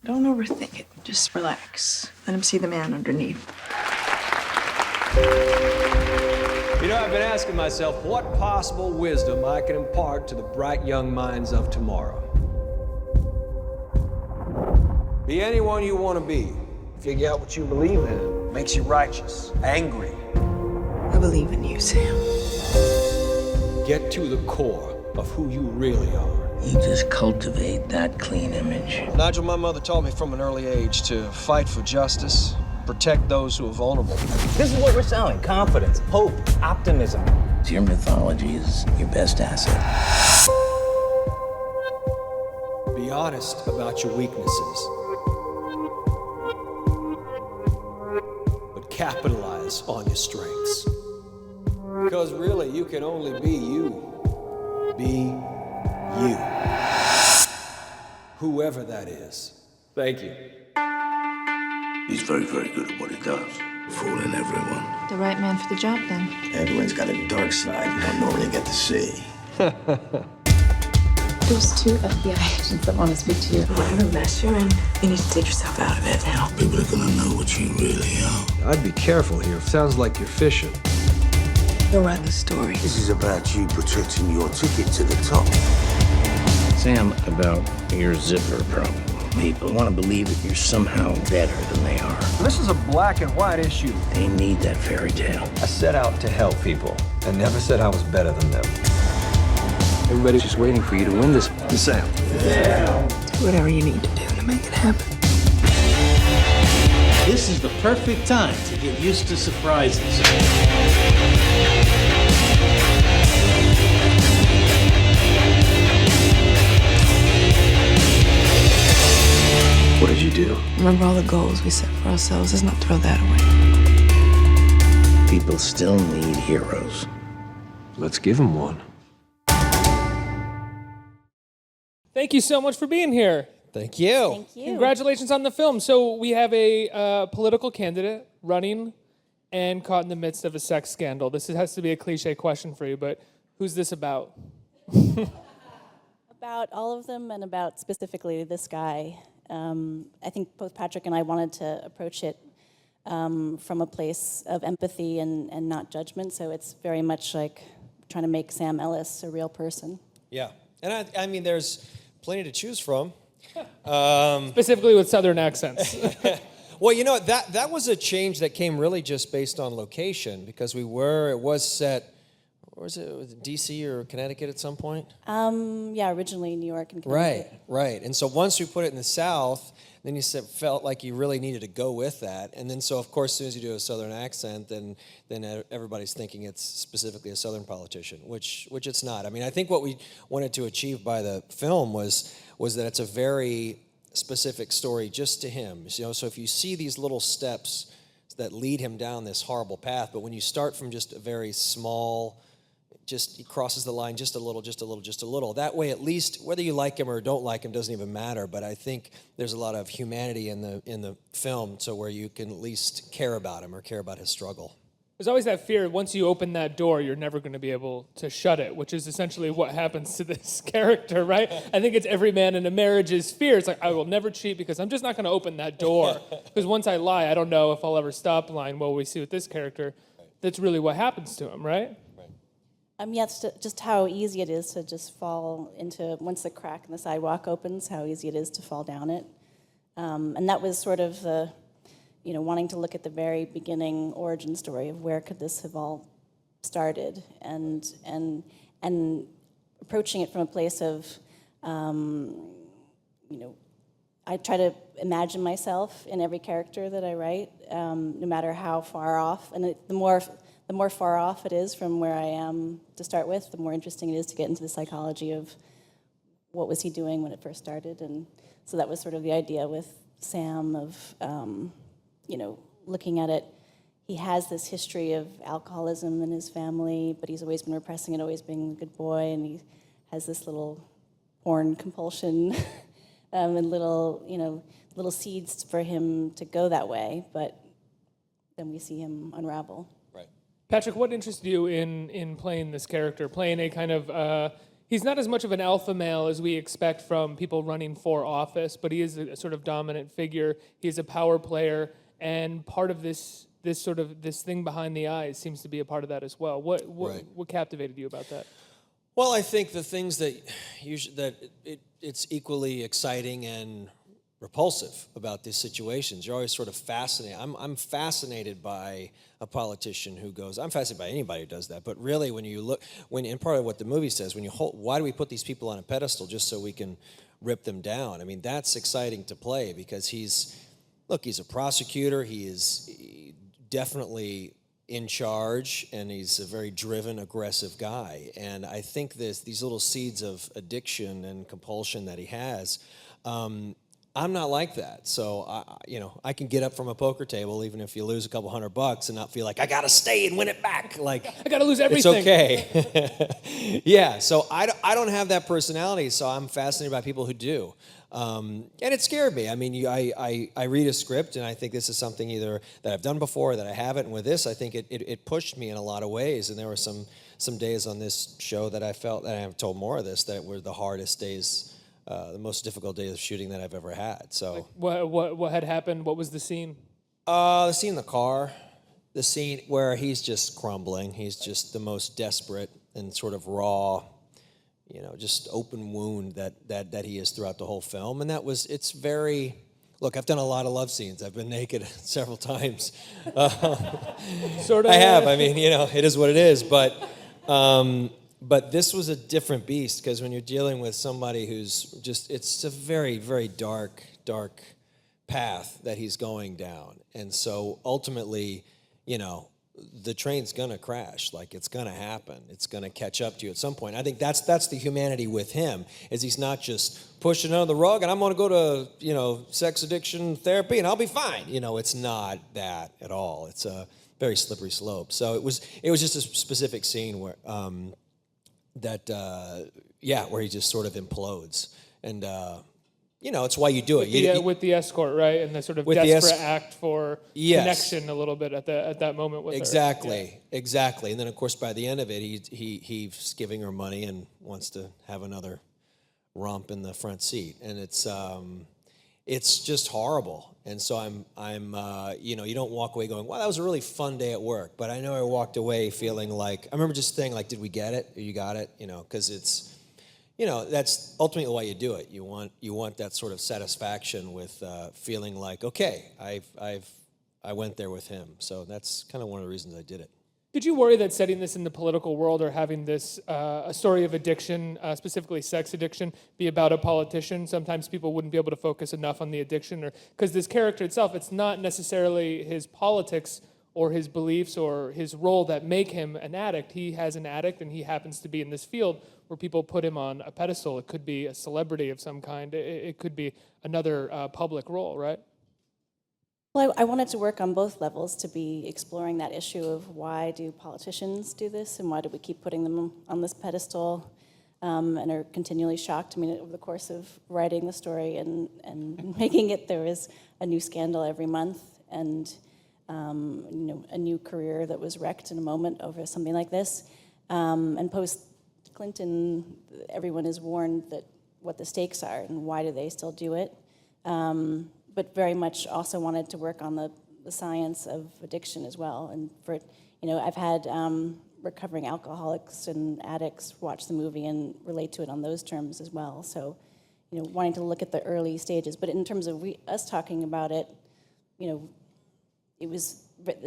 Don't overthink it. Just relax. Let him see the man underneath. You know, I've been asking myself what possible wisdom I can impart to the bright young minds of tomorrow. Be anyone you want to be. Figure out what you believe in. Makes you righteous, angry. I believe in you, Sam. Get to the core of who you really are. You just cultivate that clean image. Nigel, my mother taught me from an early age to fight for justice, protect those who are vulnerable. This is what we're selling: confidence, hope, optimism. Your mythology is your best asset. Be honest about your weaknesses, but capitalize on your strengths. Because really, you can only be you. Be you. Whoever that is. Thank you. He's very, very good at what he does. Fooling everyone. The right man for the job, then. Everyone's got a dark side you don't normally get to see. There's 2 FBI agents that want to speak to you. Whatever mess you're in, you need to take yourself out of it now. People are gonna know what you really are. I'd be careful here. Sounds like you're fishing. You'll write the story. This is about you protecting your ticket to the top. Sam, about your zipper problem. People want to believe that you're somehow better than they are. This is a black and white issue. They need that fairy tale. I set out to help people and never said I was better than them. Everybody's just waiting for you to win this. Sam. Do whatever you need to do to make it happen. This is the perfect time to get used to surprises. What did you do? Remember all the goals we set for ourselves. Let's not throw that away. People still need heroes. Let's give him one. Thank you so much for being here. Thank you. Thank you. Congratulations on the film. So we have a political candidate running and caught in the midst of a sex scandal. This has to be a cliche question for you, but who's this about? About all of them and about specifically this guy. I think both Patrick and I wanted to approach it from a place of empathy and not judgment, so it's very much like trying to make Sam Ellis a real person. Yeah, and I mean, there's plenty to choose from. Specifically with Southern accents. Well, you know, that was a change that came really just based on location, because it was set, where was it, D.C. or Connecticut at some point? Yeah, originally New York and Connecticut. Right. And so once we put it in the South, then you felt like you really needed to go with that. And then so, of course, as soon as you do a Southern accent, then everybody's thinking it's specifically a Southern politician, which it's not. I mean, I think what we wanted to achieve by the film was that it's a very specific story just to him. You know, so if you see these little steps that lead him down this horrible path, but when you start from just a very small, just he crosses the line just a little. That way, at least, whether you like him or don't like him doesn't even matter. But I think there's a lot of humanity in the film, so where you can at least care about him or care about his struggle. There's always that fear, once you open that door, you're never going to be able to shut it, which is essentially what happens to this character, right? I think it's every man in a marriage's fear. It's like, I will never cheat because I'm just not going to open that door. Because once I lie, I don't know if I'll ever stop lying. Well, we see with this character, that's really what happens to him, right? Yeah, it's just how easy it is to just fall into, once the crack in the sidewalk opens, how easy it is to fall down it. And that was sort of the, wanting to look at the very beginning origin story of where could this have all started, and approaching it from a place of, I try to imagine myself in every character that I write, no matter how far off, and the more far off it is from where I am to start with, the more interesting it is to get into the psychology of what was he doing when it first started. And so that was sort of the idea with Sam of, looking at it. He has this history of alcoholism in his family, but he's always been repressing it, always being a good boy, and he has this little porn compulsion and little seeds for him to go that way, but then we see him unravel. Patrick, what interested you in playing this character, playing a kind of, He's not as much of an alpha male as we expect from people running for office, but he is a sort of dominant figure. He's a power player, and part of this thing behind the eyes seems to be a part of that as well. What captivated you about that? Well, I think the things that it's equally exciting and repulsive about these situations. You're always sort of fascinated. I'm fascinated by a politician who goes, I'm fascinated by anybody who does that, but really when you look, and part of what the movie says, why do we put these people on a pedestal just so we can rip them down? I mean, that's exciting to play because he's a prosecutor, he is definitely in charge, and he's a very driven, aggressive guy. And I think these little seeds of addiction and compulsion that he has, I'm not like that. So, I can get up from a poker table even if you lose a couple $100 and not feel like I got to stay and win it back. Like I got to lose everything. It's okay. Yeah, so I don't have that personality, so I'm fascinated by people who do. And it scared me. I mean, I read a script, and I think this is something either that I've done before or that I haven't. And with this, I think it pushed me in a lot of ways. And there were some days on this show that I felt, and I have told Mora this, that were the hardest days, the most difficult days of shooting that I've ever had. So, what had happened? What was the scene? The scene in the car, the scene where he's just crumbling. He's just the most desperate and sort of raw, just open wound that he is throughout the whole film. And it's very, look, I've done a lot of love scenes. I've been naked several times. Sort of. I have. I mean, it is what it is. But this was a different beast because when you're dealing with somebody who's it's a very, very dark path that he's going down. And so ultimately, the train's gonna crash. Like, it's gonna happen. It's gonna catch up to you at some point. I think that's the humanity with him, is he's not just pushing under the rug and I'm gonna go to, sex addiction therapy and I'll be fine. It's not that at all. It's a very slippery slope. So it was just a specific scene where where he just sort of implodes. And, it's why you do it. With the escort, right? And the sort of desperate act for connection a little bit at that moment with her. Exactly. And then, of course, by the end of it, he's giving her money and wants to have another romp in the front seat. And it's just horrible. And so I'm you don't walk away going, wow, that was a really fun day at work. But I know I walked away feeling like, I remember just saying, like, did we get it? Or you got it? Because it's, that's ultimately why you do it. You want that sort of satisfaction with feeling like, okay, I went there with him. So that's kind of one of the reasons I did it. Did you worry that setting this in the political world or having this a story of addiction, specifically sex addiction, be about a politician? Sometimes people wouldn't be able to focus enough on the addiction, or because this character itself, it's not necessarily his politics or his beliefs or his role that make him an addict. He has an addict, and he happens to be in this field where people put him on a pedestal. It could be a celebrity of some kind. It could be another public role, right? Well, I wanted to work on both levels, to be exploring that issue of why do politicians do this and why do we keep putting them on this pedestal and are continually shocked. I mean, over the course of writing the story and making it, there is a new scandal every month and a new career that was wrecked in a moment over something like this. And post-Clinton, everyone is warned that what the stakes are and why do they still do it. But very much also wanted to work on the science of addiction as well. And I've had recovering alcoholics and addicts watch the movie and relate to it on those terms as well. So, wanting to look at the early stages. But in terms of us talking about it,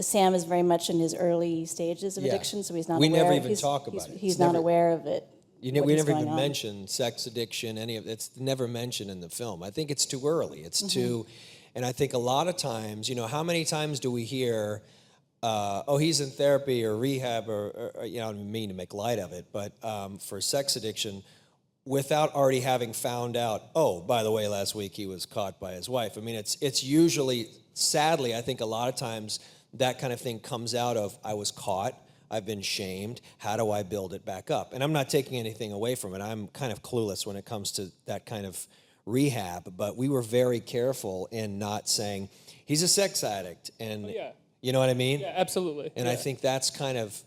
Sam is very much in his early stages of addiction, so he's not aware. We never even talk about it. He's not aware of it. We never even mention sex addiction, any of it. It's never mentioned in the film. I think it's too early. It's too, and I think a lot of times, how many times do we hear, he's in therapy or rehab or I don't mean to make light of it, but for sex addiction, without already having found out, oh, by the way, last week he was caught by his wife. I mean, it's usually, sadly, I think a lot of times that kind of thing comes out of, I was caught, I've been shamed, how do I build it back up? And I'm not taking anything away from it. I'm kind of clueless when it comes to that kind of rehab, but we were very careful in not saying, he's a sex addict, and you know what I mean? Yeah, absolutely. And I think that's kind of,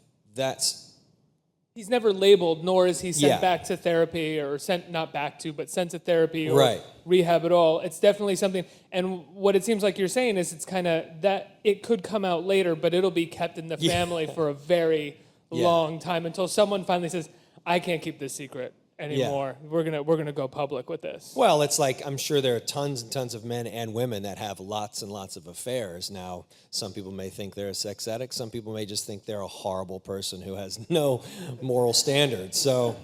He's never labeled, nor is he sent Yeah. back to therapy or not back to, but sent to therapy or Right. rehab at all. It's definitely something. And what it seems like you're saying is it's kind of that it could come out later, but it'll be kept in the family for a very long time until someone finally says, I can't keep this secret anymore. We're gonna go public with this. Well, it's like I'm sure there are tons and tons of men and women that have lots and lots of affairs. Now, some people may think they're a sex addict. Some people may just think they're a horrible person who has no moral standards. So,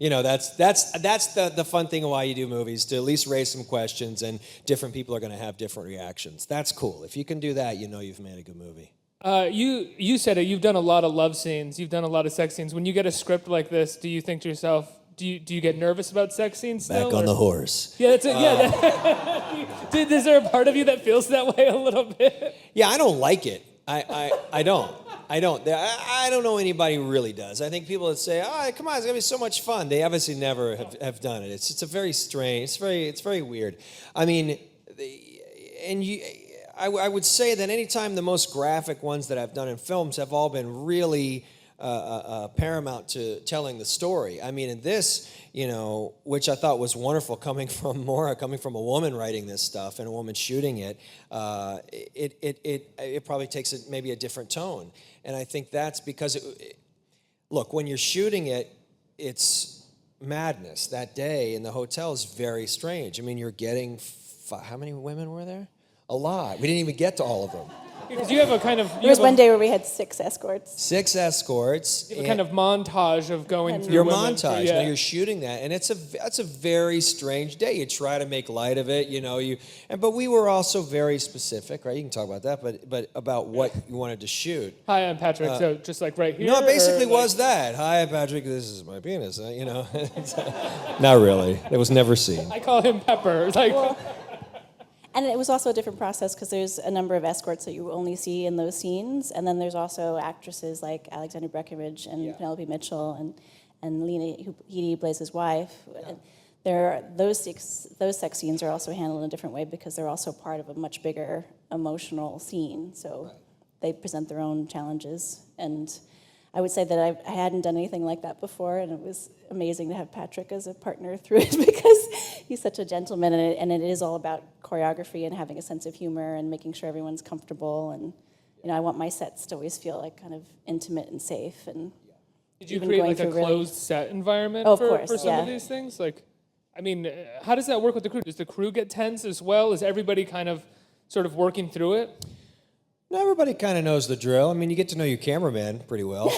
that's the fun thing of why you do movies, to at least raise some questions, and different people are going to have different reactions. That's cool. If you can do that, you've made a good movie. You said it. You've done a lot of love scenes. You've done a lot of sex scenes. When you get a script like this, do you think to yourself, do you get nervous about sex scenes still? Back on the horse. Yeah, that's it. Is there a part of you that feels that way a little bit? Yeah, I don't like it. I don't. I don't know anybody who really does. I think people that say, "Oh, come on, it's gonna be so much fun." They obviously never have done it. It's a very strange. It's very weird. I mean, I would say that anytime the most graphic ones that I've done in films have all been really paramount to telling the story. I mean, in this, which I thought was wonderful coming from Mora, coming from a woman writing this stuff and a woman shooting it, it probably takes maybe a different tone. And I think that's because, look, when you're shooting it, it's madness. That day in the hotel is very strange. I mean, you're getting, how many women were there? A lot. We didn't even get to all of them. Because you have a kind of... There was one day where we had 6 escorts. 6 escorts. You have a kind of montage of going through your women montage. Yeah. Now you're shooting that, and that's a very strange day. You try to make light of it, but we were also very specific, right? You can talk about that, but about what you wanted to shoot. Hi, I'm Patrick. So just like right here. No, it basically or was that. Hi, Patrick. This is my penis. Not really. It was never seen. I call him Pepper. And it was also a different process because there's a number of escorts that you only see in those scenes, and then there's also actresses like Alexandra Breckenridge and Penelope Mitchell and Lena Headey plays his wife. Yeah. Those sex scenes are also handled in a different way because they're also part of a much bigger emotional scene. So they present their own challenges, and I would say that I hadn't done anything like that before, and it was amazing to have Patrick as a partner through it because he's such a gentleman, and it is all about choreography and having a sense of humor and making sure everyone's comfortable. And I want my sets to always feel like kind of intimate and safe. And did you create like a closed set environment for some of these things? How does that work with the crew? Does the crew get tense as well? Is everybody kind of sort of working through it? No, everybody kind of knows the drill. I mean, you get to know your cameraman pretty well.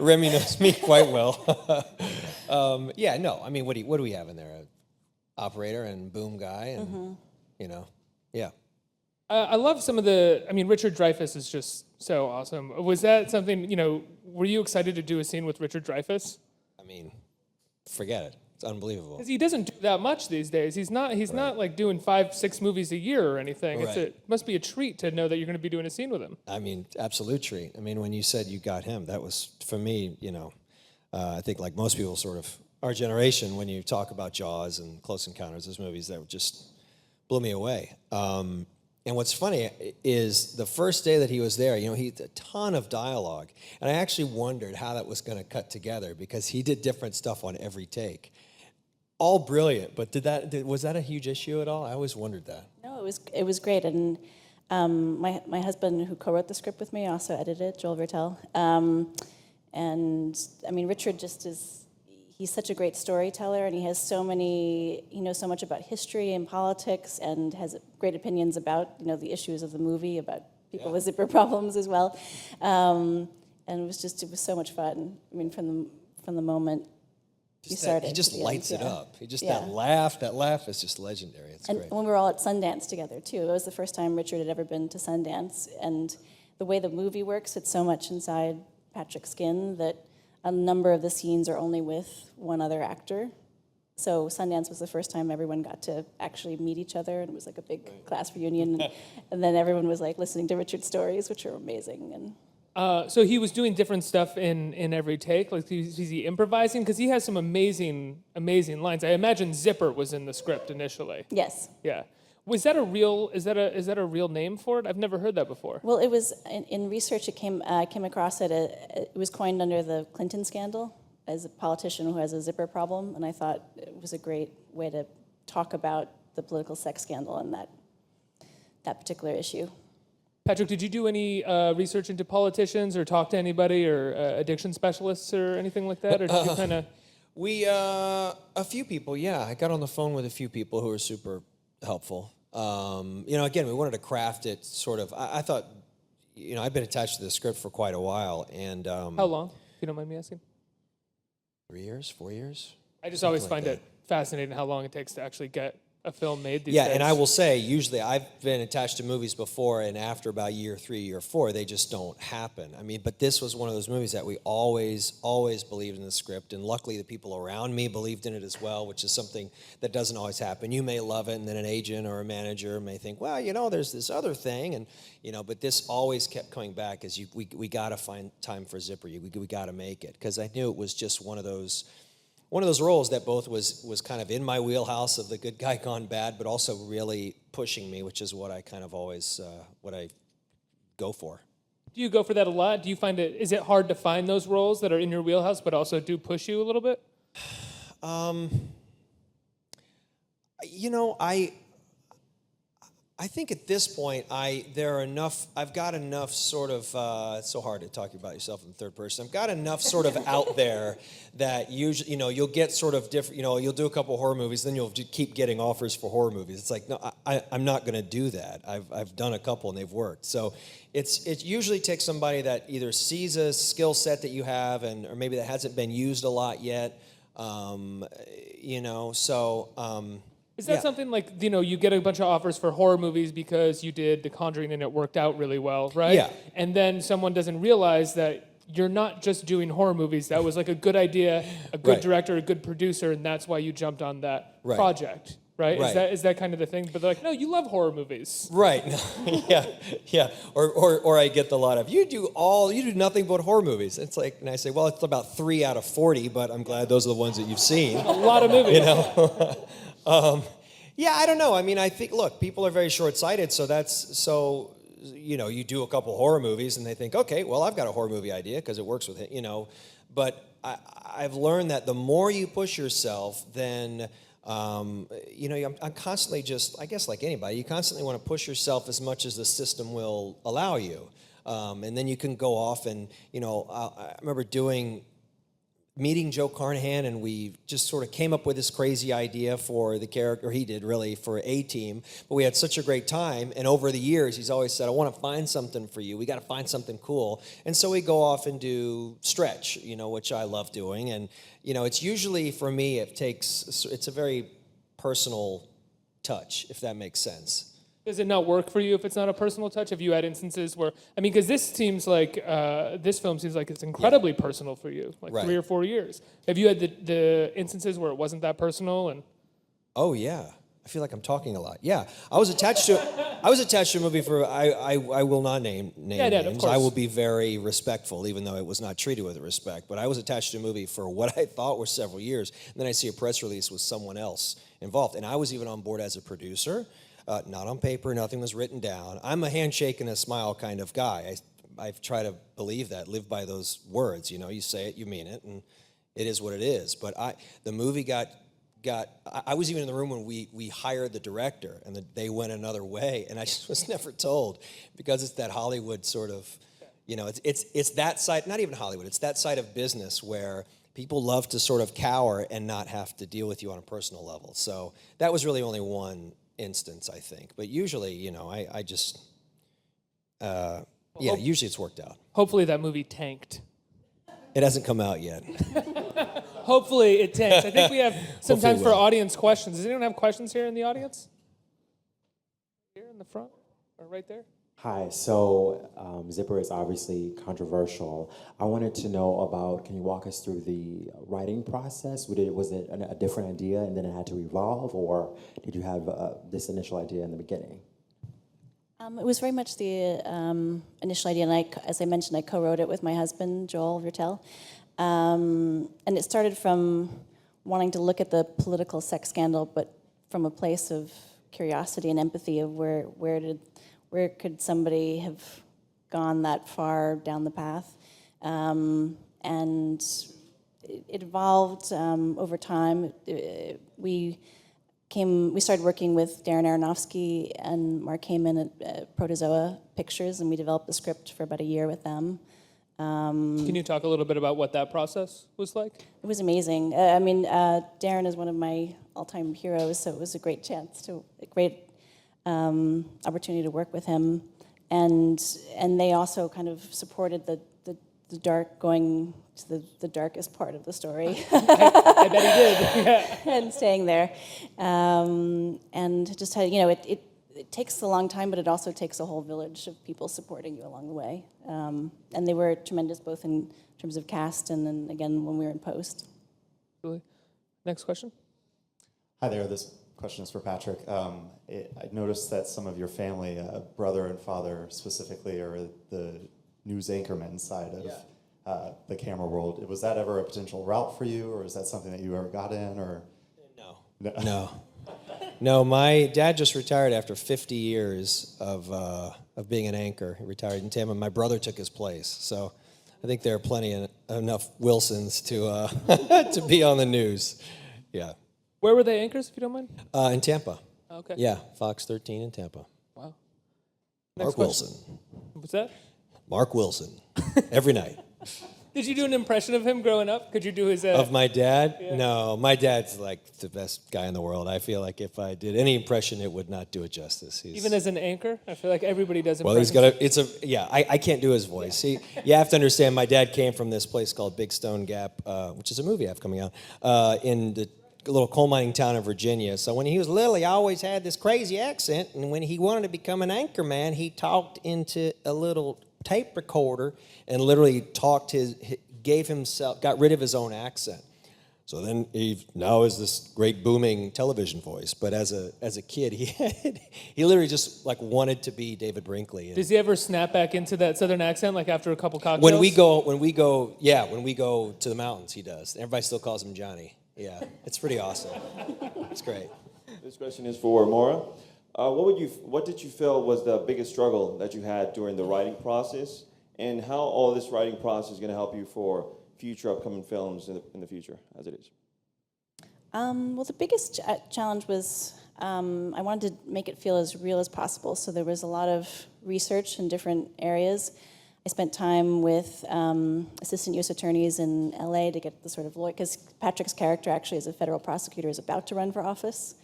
Remy knows me quite well. I mean, what do we have in there? An operator and boom guy, and yeah. I love some of Richard Dreyfuss is just so awesome. Was that something, were you excited to do a scene with Richard Dreyfuss? I mean, forget it. It's unbelievable. Because he doesn't do that much these days. He's not like doing 5-6 movies a year or anything. Right. It must be a treat to know that you're going to be doing a scene with him. I mean, absolute treat. I mean, when you said you got him, that was, for me, I think like most people sort of our generation, when you talk about Jaws and Close Encounters, those movies that just blew me away. And what's funny is the first day that he was there, he had a ton of dialogue. And I actually wondered how that was going to cut together because he did different stuff on every take. All brilliant, but was that a huge issue at all? I always wondered that. No, it was great. And my husband, who co-wrote the script with me, also edited it, Joel Vertel. And I mean, Richard he's such a great storyteller, and he knows so much about history and politics, and has great opinions about, the issues of the movie, about people with zipper problems as well. And it was so much fun. I mean, from the moment he started. He just lights it up. That laugh is just legendary. It's great. And when we were all at Sundance together, too, it was the first time Richard had ever been to Sundance, and the way the movie works, it's so much inside Patrick's skin that a number of the scenes are only with one other actor. So Sundance was the first time everyone got to actually meet each other, and it was like a big class reunion. And then everyone was like listening to Richard's stories, which are amazing. And so he was doing different stuff in every take. Like, is he improvising? Because he has some amazing lines. I imagine Zipper was in the script initially. Yes. Yeah. Was that a real? Is that a real name for it? I've never heard that before. Well, it was in research. It came across it. It was coined under the Clinton scandal as a politician who has a zipper problem, and I thought it was a great way to talk about the political sex scandal and that particular issue. Patrick, did you do any research into politicians or talk to anybody or addiction specialists or anything like that, or did you kind of? A few people, yeah. I got on the phone with a few people who were super helpful. Again, we wanted to craft it sort of. I thought, I've been attached to the script for quite a while, and how long, if you don't mind me asking? 3 years, 4 years. I just always find it fascinating how long it takes to actually get a film made these days. Yeah, and I will say, usually I've been attached to movies before, and after about year 3, year 4, they just don't happen. I mean, but this was one of those movies that we always believed in the script, and luckily the people around me believed in it as well, which is something that doesn't always happen. You may love it, and then an agent or a manager may think, well, there's this other thing, and but this always kept coming back as we got to find time for Zipper. We got to make it, because I knew it was just one of those roles that both was kind of in my wheelhouse of the good guy gone bad, but also really pushing me, which is what I kind of always, what I go for. Do you go for that a lot? Do you find is it hard to find those roles that are in your wheelhouse, but also do push you a little bit? I think at this point, I've got enough sort of, it's so hard to talk about yourself in third person. I've got enough sort of out there that usually, you'll get sort of different, you'll do a couple horror movies, then you'll keep getting offers for horror movies. It's like, no, I'm not going to do that. I've done a couple and they've worked. So it usually takes somebody that either sees a skill set that you have or maybe that hasn't been used a lot yet, Is that something like, you get a bunch of offers for horror movies because you did The Conjuring and it worked out really well, right? Yeah. And then someone doesn't realize that you're not just doing horror movies. That was like a good idea, a good director, a good producer, and that's why you jumped on that project, right? Right. Is that kind of the thing? But they're like, no, you love horror movies. Right. Yeah. Or I get the lot of, you do nothing but horror movies. It's like, and I say, well, it's about 3 out of 40, but I'm glad those are the ones that you've seen. A lot of movies. Yeah, I don't know. I mean, I think, look, people are very short-sighted, you do a couple horror movies and they think, okay, well, I've got a horror movie idea because it works with it, But I've learned that the more you push yourself, then, I'm constantly just, I guess like anybody, you constantly want to push yourself as much as the system will allow you. And then you can go off and, I remember meeting Joe Carnahan, and we just sort of came up with this crazy idea for the character, he did really, for A-Team, but we had such a great time, and over the years, he's always said, I want to find something for you, we got to find something cool, and so we go off and do Stretch, which I love doing, and, it's usually, for me, it's a very personal touch, if that makes sense. Does it not work for you if it's not a personal touch? Have you had instances where, because this film seems like it's incredibly personal for you, like 3 or 4 years. Have you had the instances where it wasn't that personal? And oh yeah, I feel like I'm talking a lot. Yeah, I was attached to a movie for I will not name names. Of course. I will be very respectful, even though it was not treated with respect. But I was attached to a movie for what I thought were several years, and then I see a press release with someone else involved, and I was even on board as a producer. Not on paper, nothing was written down. I'm a handshake and a smile kind of guy. I try to believe that, live by those words. You say it, you mean it, and it is what it is. But the movie I was even in the room when we hired the director, and they went another way, and I just was never told, because it's that Hollywood sort of, it's that side, not even Hollywood, it's that side of business where people love to sort of cower and not have to deal with you on a personal level. So that was really only one instance, I think, but usually, I just, usually it's worked out. Hopefully that movie tanked. It hasn't come out yet. Hopefully it tanks. I think we have some time for audience questions. Does anyone have questions here in the audience? Here in the front, or right there? Hi, so Zipper is obviously controversial. I wanted to know about, can you walk us through the writing process? Was it a different idea and then it had to evolve, or did you have this initial idea in the beginning? It was very much the initial idea, and as I mentioned, I co-wrote it with my husband, Joel Vertel. And it started from wanting to look at the political sex scandal, but from a place of curiosity and empathy of where could somebody have gone that far down the path, and it evolved over time. We started working with Darren Aronofsky and Mark Heyman at Protozoa Pictures, and we developed the script for about a year with them. Can you talk a little bit about what that process was like? It was amazing. Darren is one of my all-time heroes, so it was a great opportunity to work with him, and they also kind of supported the dark, going to the darkest part of the story. I bet he did. Yeah. And staying there, and just had, it takes a long time, but it also takes a whole village of people supporting you along the way. And they were tremendous, both in terms of cast and then again when we were in post. Really? Next question. Hi there. This question is for Patrick. I noticed that some of your family, brother and father specifically, are the news anchorman side of the camera world. Was that ever a potential route for you, or is that something that you ever got in? Or No, my dad just retired after 50 years of being an anchor. He retired in Tampa. My brother took his place, so I think there are enough Wilsons to to be on the news. Yeah. Where were they anchors, if you don't mind? In Tampa. Okay. Yeah, Fox 13 in Tampa. Wow. Mark Wilson. What's that? Mark Wilson. Every night. Did you do an impression of him growing up? Could you do his... Of my dad? Yeah. No, my dad's like the best guy in the world. I feel like if I did any impression, it would not do it justice. Even as an anchor? I feel like everybody does well, impressions. I can't do his voice. You have to understand, my dad came from this place called Big Stone Gap, which is a movie I have coming out, in the little coal mining town of Virginia. So when he was little, he always had this crazy accent, and when he wanted to become an anchor man, he talked into a little tape recorder and literally got rid of his own accent. So then he now is this great booming television voice. But as a kid, he literally just like wanted to be David Brinkley. Does he ever snap back into that southern accent, like after a couple cocktails? When we go to the mountains, he does. Everybody still calls him Johnny. Yeah, it's pretty awesome. It's great. This question is for Mora. What did you feel was the biggest struggle that you had during the writing process, and how all this writing process is going to help you for future upcoming films in the future, as it is? Well, the biggest challenge was I wanted to make it feel as real as possible, so there was a lot of research in different areas. I spent time with assistant U.S. attorneys in L.A. to get the sort of lawyer, because Patrick's character actually as a federal prosecutor is about to run for office.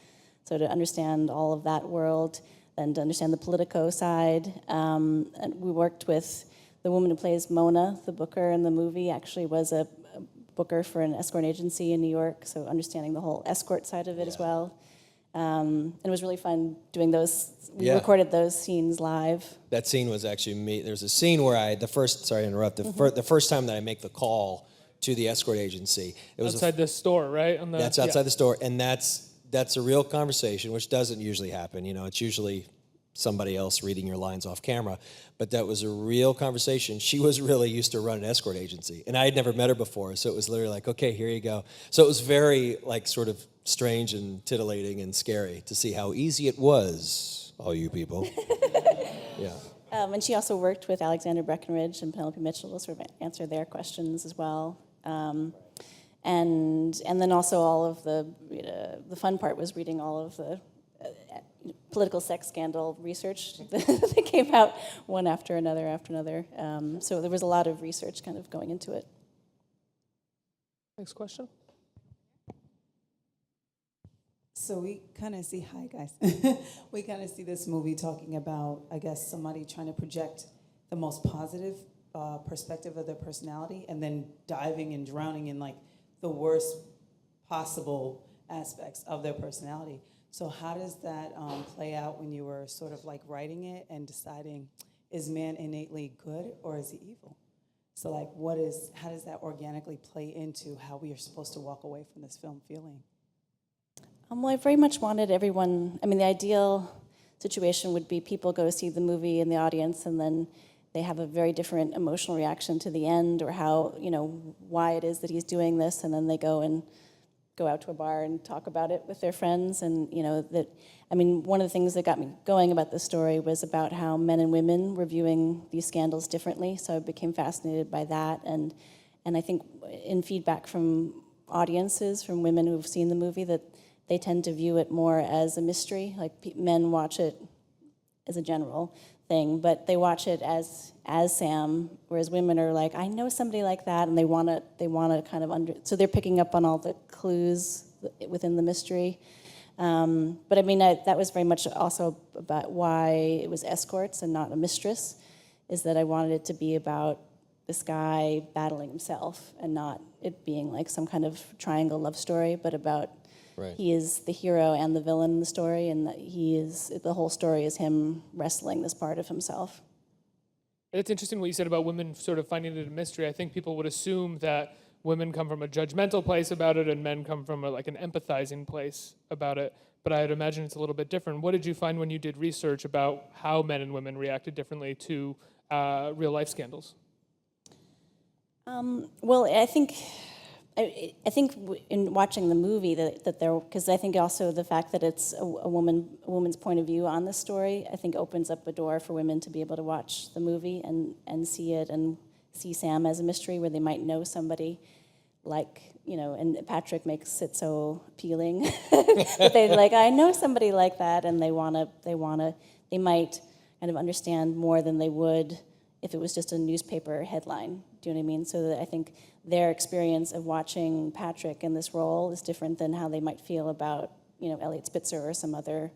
So to understand all of that world, then to understand the Politico side. And we worked with the woman who plays Mona, the booker in the movie, actually was a booker for an escort agency in New York, so understanding the whole escort side of it as well. And it was really fun doing those. We recorded those scenes live. That scene was actually me. There's a scene where the first time that I make the call to the escort agency. It was outside the store, right? That's outside the store, and that's a real conversation, which doesn't usually happen. It's usually somebody else reading your lines off camera. But that was a real conversation. She was really used to run an escort agency, and I had never met her before, so it was literally like, okay, here you go. So it was very, sort of strange and titillating and scary to see how easy it was, all you people. Yeah. And she also worked with Alexander Breckenridge and Penelope Mitchell to sort of answer their questions as well. And then also all of the fun part was reading all of the political sex scandal research that came out one after another. So there was a lot of research kind of going into it. Next question. So we kind of see, hi guys, we kind of see this movie talking about, I guess, somebody trying to project the most positive perspective of their personality and then diving and drowning in the worst possible aspects of their personality. So how does that play out when you were sort of writing it and deciding, is man innately good or is he evil? So how does that organically play into how we are supposed to walk away from this film feeling? Well, I very much wanted everyone, the ideal situation would be people go see the movie in the audience and then they have a very different emotional reaction to the end or how, why it is that he's doing this, and then they go and go out to a bar and talk about it with their friends. And, one of the things that got me going about this story was about how men and women were viewing these scandals differently. So I became fascinated by that. And I think in feedback from audiences, from women who've seen the movie, that they tend to view it more as a mystery. Like men watch it as a general thing, but they watch it as Sam, whereas women are like, I know somebody like that, and they want to kind of so they're picking up on all the clues within the mystery. But that was very much also about why it was escorts and not a mistress, is that I wanted it to be about this guy battling himself and not it being like some kind of triangle love story, but about he is the hero and the villain in the story, and that the whole story is him wrestling this part of himself. It's interesting what you said about women sort of finding it a mystery. I think people would assume that women come from a judgmental place about it and men come from an empathizing place about it. But I'd imagine it's a little bit different. What did you find when you did research about how men and women reacted differently to real life scandals? Well, I think in watching the movie that there, because I think also the fact that it's a woman's point of view on this story, I think opens up a door for women to be able to watch the movie and see it and see Sam as a mystery where they might know somebody like, and Patrick makes it so appealing that they're like, I know somebody like that, and they might kind of understand more than they would if it was just a newspaper headline. Do you know what I mean? So that I think their experience of watching Patrick in this role is different than how they might feel about, Elliot Spitzer or some other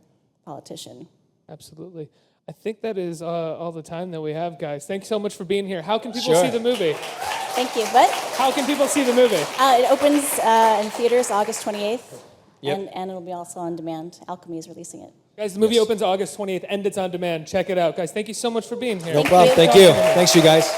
politician. Absolutely. I think that is all the time that we have, guys. Thanks so much for being here. How can people see the movie? Thank you. What? How can people see the movie? It opens in theaters August 28th, Yep. and it'll be also on demand. Alchemy is releasing it. Guys, the movie opens August 28th, and it's on demand. Check it out. Guys, thank you so much for being here. No problem. Thank you. Thanks, you guys.